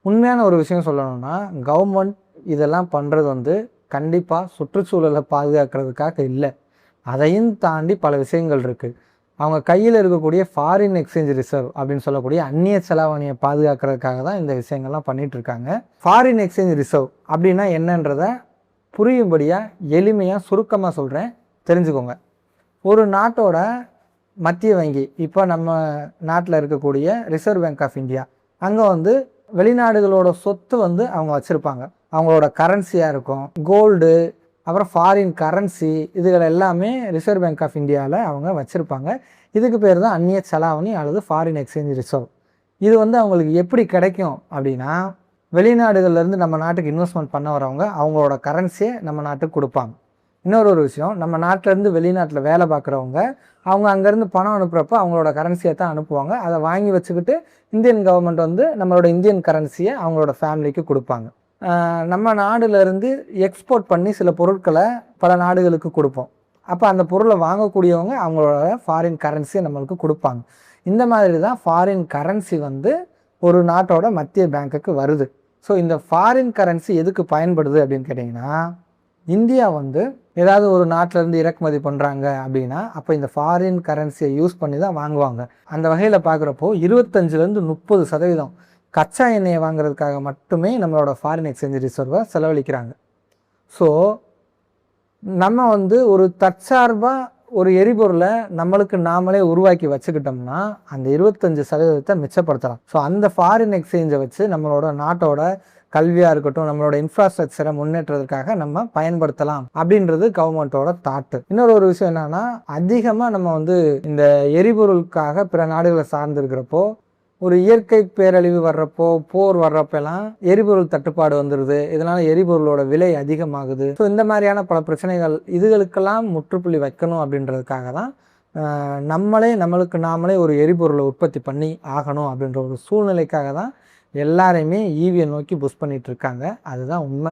உண்மையான ஒரு விஷயம் சொல்லணும்னா, கவர்மெண்ட் இதெல்லாம் பண்ணுறது வந்து கண்டிப்பாக சுற்றுச்சூழலை பாதுகாக்கிறதுக்காக இல்லை. அதையும் தாண்டி பல விஷயங்கள் இருக்குது. அவங்க கையில் இருக்கக்கூடிய ஃபாரின் எக்ஸ்சேஞ்ச் ரிசர்வ் அப்படின்னு சொல்லக்கூடிய அந்நிய செலாவணியை பாதுகாக்கிறதுக்காக தான் இந்த விஷயங்கள்லாம் பண்ணிகிட்ருக்காங்க. ஃபாரின் எக்ஸ்சேஞ்ச் ரிசர்வ் அப்படின்னா என்னன்றதை புரியும்படியாக எளிமையாக சுருக்கமாக சொல்கிறேன், தெரிஞ்சுக்கோங்க. ஒரு நாட்டோட மத்திய வங்கி, இப்போ நம்ம நாட்டில் இருக்கக்கூடிய ரிசர்வ் பேங்க் ஆஃப் இந்தியா, அங்கே வந்து வெளிநாடுகளோட சொத்து வந்து அவங்க வச்சுருப்பாங்க. அவங்களோட கரன்சியாக இருக்கும், கோல்டு, அப்புறம் ஃபாரின் கரன்சி, இதுகள் எல்லாமே ரிசர்வ் பேங்க் ஆஃப் இந்தியாவில் அவங்க வச்சுருப்பாங்க. இதுக்கு பேர் தான் அந்நிய செலாவணி அல்லது ஃபாரின் எக்ஸ்சேஞ்ச் ரிசர்வ். இது வந்து அவங்களுக்கு எப்படி கிடைக்கும் அப்படின்னா, வெளிநாடுகள்லேருந்து நம்ம நாட்டுக்கு இன்வெஸ்ட்மெண்ட் பண்ண வரவங்க அவங்களோட கரன்சியை நம்ம நாட்டுக்கு கொடுப்பாங்க. இன்னொரு விஷயம், நம்ம நாட்டிலேருந்து வெளிநாட்டில் வேலை பார்க்குறவங்க அவங்க அங்கேருந்து பணம் அனுப்புகிறப்ப அவங்களோட கரன்சியை தான் அனுப்புவாங்க. அதை வாங்கி வச்சுக்கிட்டு இந்தியன் கவர்மெண்ட் வந்து நம்மளோட இந்தியன் கரன்சியை அவங்களோட ஃபேமிலிக்கு கொடுப்பாங்க. நம்ம நாடுலேருந்து எக்ஸ்போர்ட் பண்ணி சில பொருட்களை பல நாடுகளுக்கு கொடுப்போம். அப்போ அந்த பொருளை வாங்கக்கூடியவங்க அவங்களோட ஃபாரின் கரன்சியை நம்மளுக்கு கொடுப்பாங்க. இந்த மாதிரி தான் ஃபாரின் கரன்சி வந்து ஒரு நாட்டோட மத்திய பேங்க்குக்கு வருது. ஸோ இந்த ஃபாரின் கரன்சி எதுக்கு பயன்படுது அப்படின்னு கேட்டிங்கன்னா, இந்தியா வந்து ஏதாவது ஒரு நாட்டிலேருந்து இறக்குமதி பண்ணுறாங்க அப்படின்னா அப்போ இந்த ஃபாரின் கரன்சியை யூஸ் பண்ணி தான் வாங்குவாங்க. அந்த வகையில் பார்க்குறப்போ 25-30% கச்சா எண்ணெயை வாங்குறதுக்காக மட்டுமே நம்மளோட ஃபாரின் எக்ஸ்சேஞ்ச் ரிசர்வை செலவழிக்கிறாங்க. ஸோ நம்ம வந்து ஒரு தற்சார்பாக ஒரு எரிபொருளை நம்மளுக்கு நாமளே உருவாக்கி வச்சுக்கிட்டோம்னா அந்த 25% மிச்சப்படுத்தலாம். ஸோ அந்த ஃபாரின் எக்ஸ்சேஞ்சை வச்சு நம்மளோட நாட்டோட கல்வியாக இருக்கட்டும், நம்மளோட இன்ஃப்ராஸ்ட்ரக்சரை முன்னேற்றதுக்காக நம்ம பயன்படுத்தலாம் அப்படின்றது கவர்மெண்ட்டோட தாட்டு. இன்னொரு விஷயம் என்னன்னா, அதிகமாக நம்ம வந்து இந்த எரிபொருளுக்காக பிற நாடுகளை சார்ந்திருக்கிறப்போ, ஒரு இயற்கை பேரழிவு வர்றப்போ, போர் வர்றப்பெல்லாம் எரிபொருள் தட்டுப்பாடு வந்துடுது. இதனால் எரிபொருளோட விலை அதிகமாகுது. ஸோ இந்த மாதிரியான பல பிரச்சனைகள், இதுகளுக்கெல்லாம் முற்றுப்புள்ளி வைக்கணும் அப்படின்றதுக்காக தான் நம்மளுக்கு நாமளே ஒரு எரிபொருளை உற்பத்தி பண்ணி ஆகணும் அப்படின்ற ஒரு சூழ்நிலைக்காக தான் எல்லாரையுமே ஈவியை நோக்கி புஷ் பண்ணிட்டு இருக்காங்க. அதுதான் உண்மை.